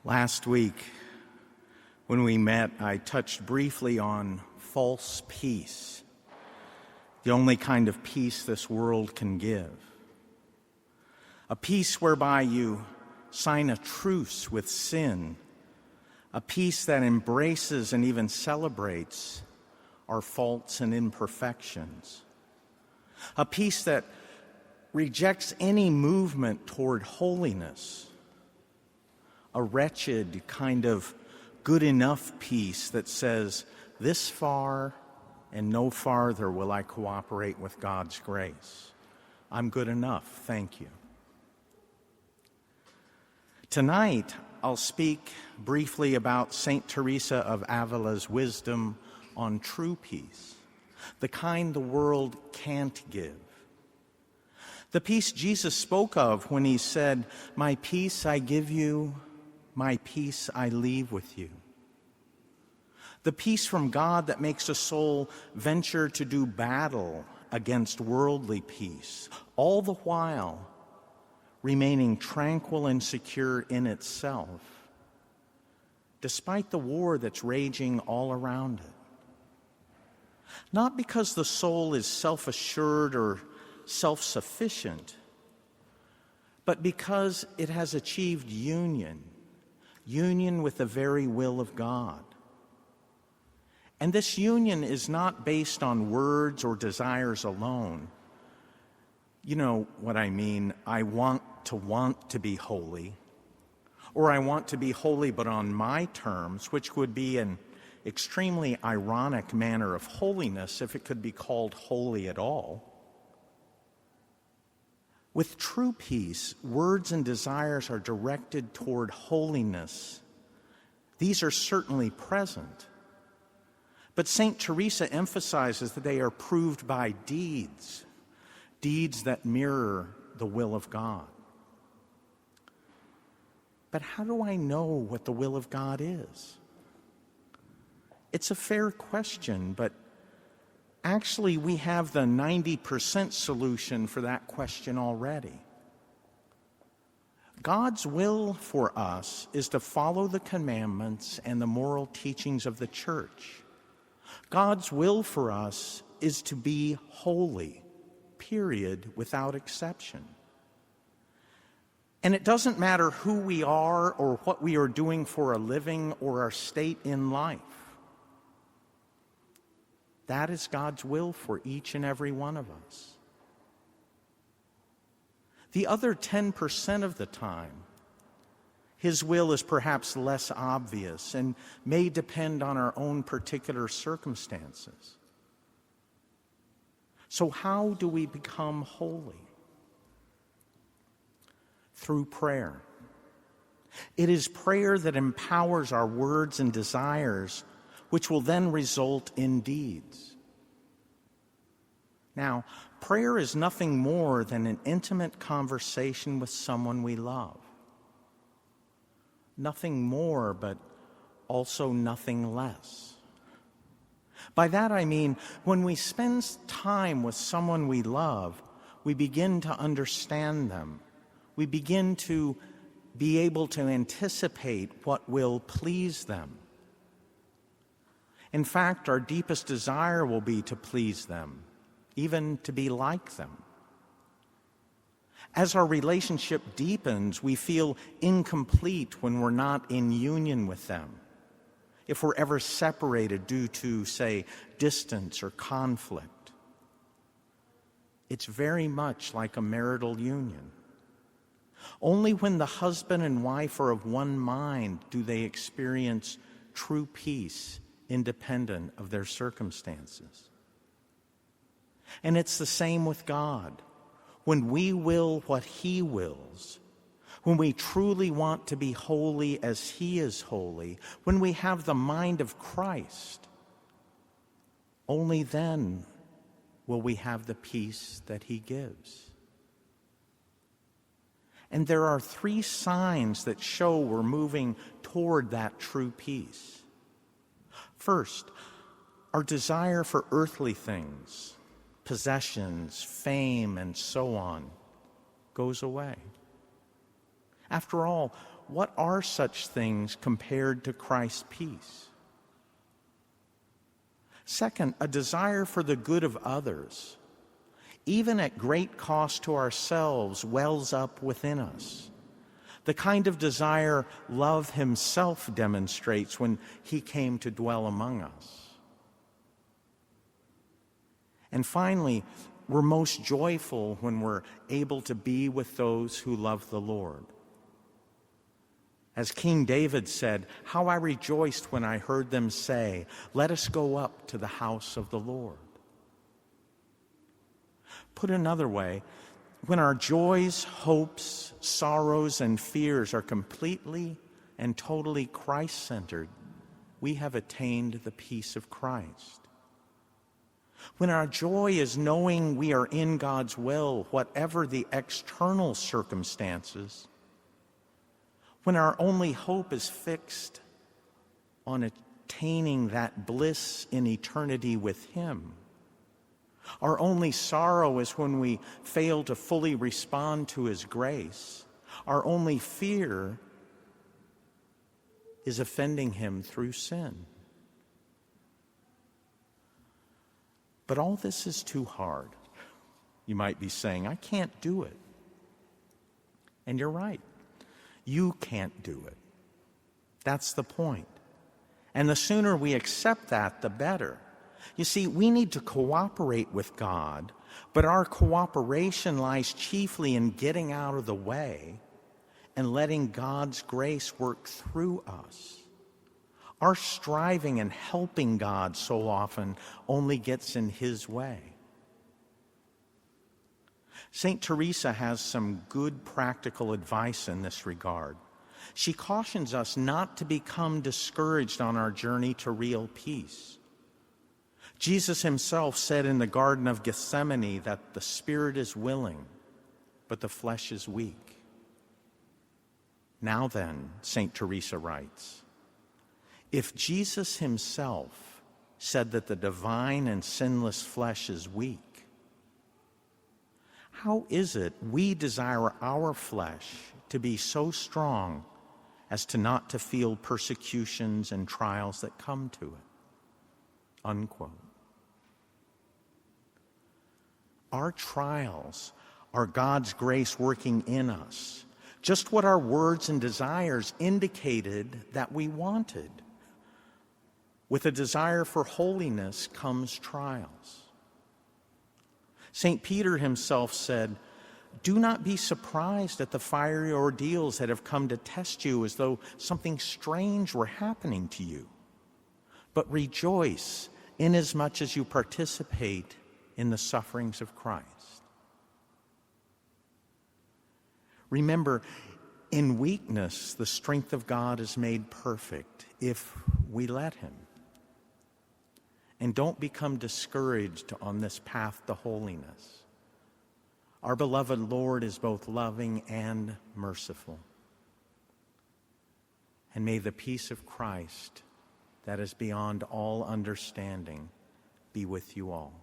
Last week, when we met, I touched briefly on false peace, the only kind of peace this world can give. A peace whereby you sign a truce with sin, a peace that embraces and even celebrates our faults and imperfections, a peace that rejects any movement toward holiness, a wretched kind of good enough peace that says, this far and no farther will I cooperate with God's grace. I'm good enough, thank you. Tonight, I'll speak briefly about St. Teresa of Avila's wisdom on true peace, the kind the world can't give. The peace Jesus spoke of when he said, "My peace I give you, my peace I leave with you." The peace from God that makes a soul venture to do battle against worldly peace, all the while remaining tranquil and secure in itself, despite the war that's raging all around it. Not because the soul is self-assured or self-sufficient, but because it has achieved union with the very will of God. And this union is not based on words or desires alone. You know what I mean. I want to be holy, or I want to be holy but on my terms, which would be an extremely ironic manner of holiness if it could be called holy at all. With true peace, words and desires are directed toward holiness. These are certainly present. But St. Teresa emphasizes that they are proved by deeds that mirror the will of God. But how do I know what the will of God is? It's a fair question, but actually, we have the 90% solution for that question already. God's will for us is to follow the commandments and the moral teachings of the church. God's will for us is to be holy, period, without exception. And it doesn't matter who we are or what we are doing for a living or our state in life. That is God's will for each and every one of us. The other 10% of the time, His will is perhaps less obvious and may depend on our own particular circumstances. So how do we become holy? Through prayer. It is prayer that empowers our words and desires, which will then result in deeds. Now, prayer is nothing more than an intimate conversation with someone we love. Nothing more, but also nothing less. By that I mean, when we spend time with someone we love, we begin to understand them. We begin to be able to anticipate what will please them. In fact, our deepest desire will be to please them, even to be like them. As our relationship deepens, we feel incomplete when we're not in union with them. If we're ever separated due to, say, distance or conflict. It's very much like a marital union. Only when the husband and wife are of one mind do they experience true peace, independent of their circumstances. And it's the same with God. When we will what He wills, when we truly want to be holy as He is holy, when we have the mind of Christ, only then will we have the peace that He gives. And there are 3 signs that show we're moving toward that true peace. First, our desire for earthly things, possessions, fame, and so on, goes away. After all, what are such things compared to Christ's peace? Second, a desire for the good of others, even at great cost to ourselves, wells up within us. The kind of desire love himself demonstrates when he came to dwell among us. And finally, we're most joyful when we're able to be with those who love the Lord. As King David said, "How I rejoiced when I heard them say, 'Let us go up to the house of the Lord.'" Put another way, when our joys, hopes, sorrows, and fears are completely and totally Christ-centered, we have attained the peace of Christ. When our joy is knowing we are in God's will, whatever the external circumstances, when our only hope is fixed on attaining that bliss in eternity with him, our only sorrow is when we fail to fully respond to his grace, our only fear is offending him through sin. But all this is too hard. You might be saying, "I can't do it." And you're right. You can't do it. That's the point. And the sooner we accept that, the better. You see, we need to cooperate with God, but our cooperation lies chiefly in getting out of the way and letting God's grace work through us. Our striving and helping God so often only gets in his way. St. Teresa has some good practical advice in this regard. She cautions us not to become discouraged on our journey to real peace. Jesus himself said in the Garden of Gethsemane that the spirit is willing, but the flesh is weak. Now then, St. Teresa writes, if Jesus himself said that the divine and sinless flesh is weak, how is it we desire our flesh to be so strong as to not to feel persecutions and trials that come to it? Unquote. Our trials are God's grace working in us, just what our words and desires indicated that we wanted. With a desire for holiness comes trials. St. Peter himself said, "Do not be surprised at the fiery ordeals that have come to test you as though something strange were happening to you, but rejoice inasmuch as you participate in the sufferings of Christ." Remember, in weakness, the strength of God is made perfect if we let him. And don't become discouraged on this path to holiness. Our beloved Lord is both loving and merciful. And may the peace of Christ, that is beyond all understanding, be with you all.